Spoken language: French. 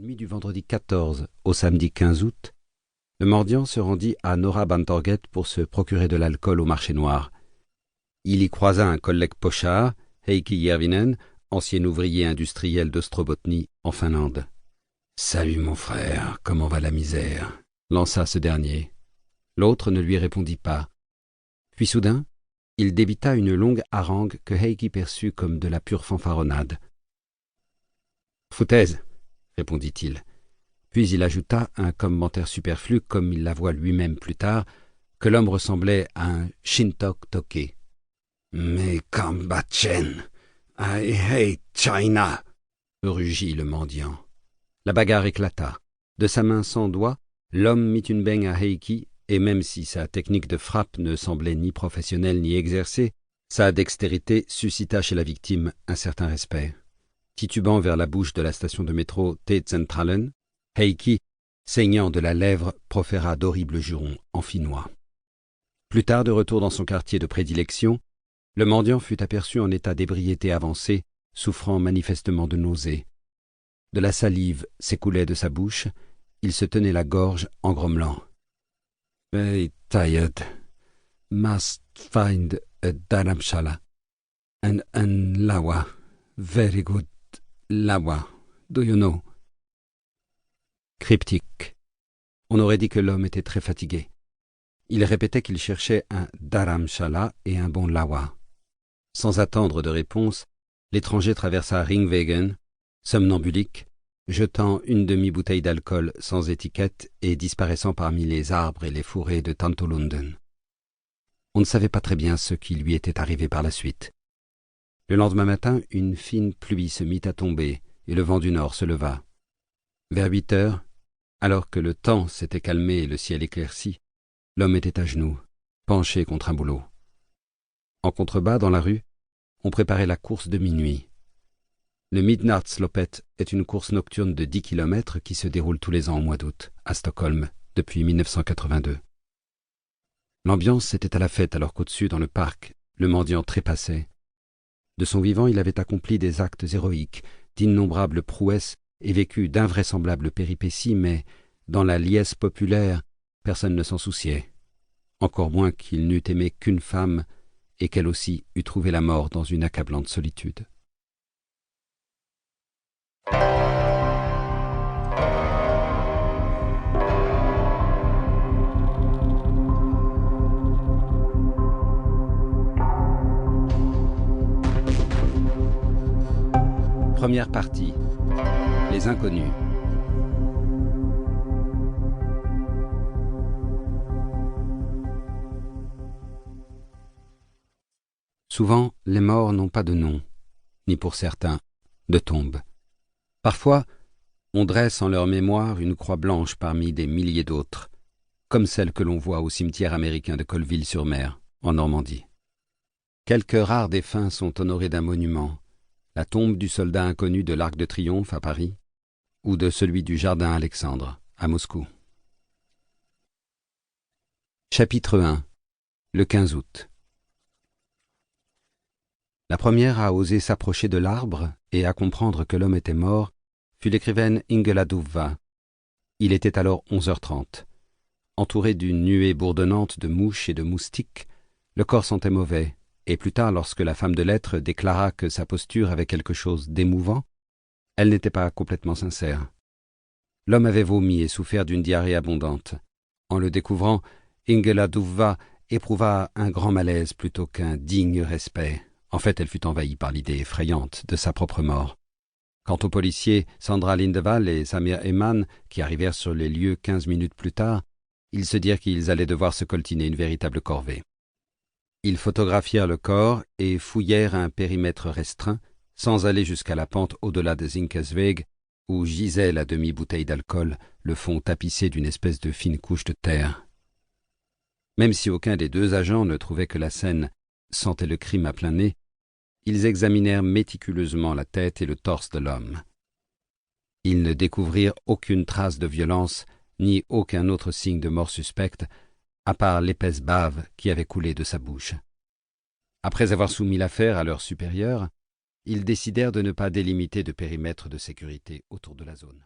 nuit du vendredi 14 au samedi 15 août, le mendiant se rendit à Norra Bantorget pour se procurer de l'alcool au marché noir. Il y croisa un collègue pochard, Heikki Järvinen, ancien ouvrier industriel d'Ostrobotnie, en Finlande. « Salut mon frère, comment va la misère ?» lança ce dernier. L'autre ne lui répondit pas. Puis soudain, il débita une longue harangue que Heikki perçut comme de la pure fanfaronnade. « Foutaise !» répondit-il. Puis il ajouta un commentaire superflu, comme il l'avoua lui-même plus tard, que l'homme ressemblait à un Shintok toqué. « Mais Kambachen, I hate China !» rugit le mendiant. La bagarre éclata. De sa main sans doigt, l'homme mit une baigne à Heikki, et même si sa technique de frappe ne semblait ni professionnelle ni exercée, sa dextérité suscita chez la victime un certain respect. Titubant vers la bouche de la station de métro T-Centralen, Heikki, saignant de la lèvre, proféra d'horribles jurons en finnois. Plus tard, de retour dans son quartier de prédilection, le mendiant fut aperçu en état d'ébriété avancée, souffrant manifestement de nausées. De la salive s'écoulait de sa bouche, il se tenait la gorge en grommelant. « Very tired. Must find a dharamshala. And an lawa. Very good lawa. Do you know ?» Cryptique. On aurait dit que l'homme était très fatigué. Il répétait qu'il cherchait un dharamshala et un bon lawa. Sans attendre de réponse, l'étranger traversa Ringwegen, somnambulique, jetant une demi-bouteille d'alcool sans étiquette et disparaissant parmi les arbres et les forêts de Tantolunden. On ne savait pas très bien ce qui lui était arrivé par la suite. Le lendemain matin, une fine pluie se mit à tomber et le vent du nord se leva. Vers 8 heures, alors que le temps s'était calmé et le ciel éclairci, l'homme était à genoux, penché contre un bouleau. En contrebas, dans la rue, on préparait la course de minuit. Le Midnattsloppet est une course nocturne de 10 km qui se déroule tous les ans au mois d'août, à Stockholm, depuis 1982. L'ambiance était à la fête alors qu'au-dessus, dans le parc, le mendiant trépassait. De son vivant, il avait accompli des actes héroïques, d'innombrables prouesses et vécu d'invraisemblables péripéties, mais, dans la liesse populaire, personne ne s'en souciait. Encore moins qu'il n'eût aimé qu'une femme et qu'elle aussi eût trouvé la mort dans une accablante solitude. Première partie. Les inconnus. Souvent, les morts n'ont pas de nom, ni pour certains, de tombe. Parfois, on dresse en leur mémoire une croix blanche parmi des milliers d'autres, comme celle que l'on voit au cimetière américain de Colville-sur-Mer, en Normandie. Quelques rares défunts sont honorés d'un monument, la tombe du soldat inconnu de l'Arc de Triomphe à Paris, ou de celui du Jardin Alexandre à Moscou. Chapitre 1. Le 15 août. La première à oser s'approcher de l'arbre et à comprendre que l'homme était mort fut l'écrivaine Ingela Duvva. Il était alors 11h30. Entouré d'une nuée bourdonnante de mouches et de moustiques, le corps sentait mauvais, et plus tard, lorsque la femme de lettres déclara que sa posture avait quelque chose d'émouvant, elle n'était pas complètement sincère. L'homme avait vomi et souffert d'une diarrhée abondante. En le découvrant, Ingela Duvva éprouva un grand malaise plutôt qu'un digne respect. En fait, elle fut envahie par l'idée effrayante de sa propre mort. Quant aux policiers Sandra Lindevall et Samir Eman, qui arrivèrent sur les lieux 15 minutes plus tard, ils se dirent qu'ils allaient devoir se coltiner une véritable corvée. Ils photographièrent le corps et fouillèrent un périmètre restreint, sans aller jusqu'à la pente au-delà de Zinkelsweg, où gisait la demi-bouteille d'alcool, le fond tapissé d'une espèce de fine couche de terre. Même si aucun des deux agents ne trouvait que la scène sentait le crime à plein nez, ils examinèrent méticuleusement la tête et le torse de l'homme. Ils ne découvrirent aucune trace de violence, ni aucun autre signe de mort suspecte, à part l'épaisse bave qui avait coulé de sa bouche. Après avoir soumis l'affaire à leurs supérieurs, ils décidèrent de ne pas délimiter de périmètre de sécurité autour de la zone.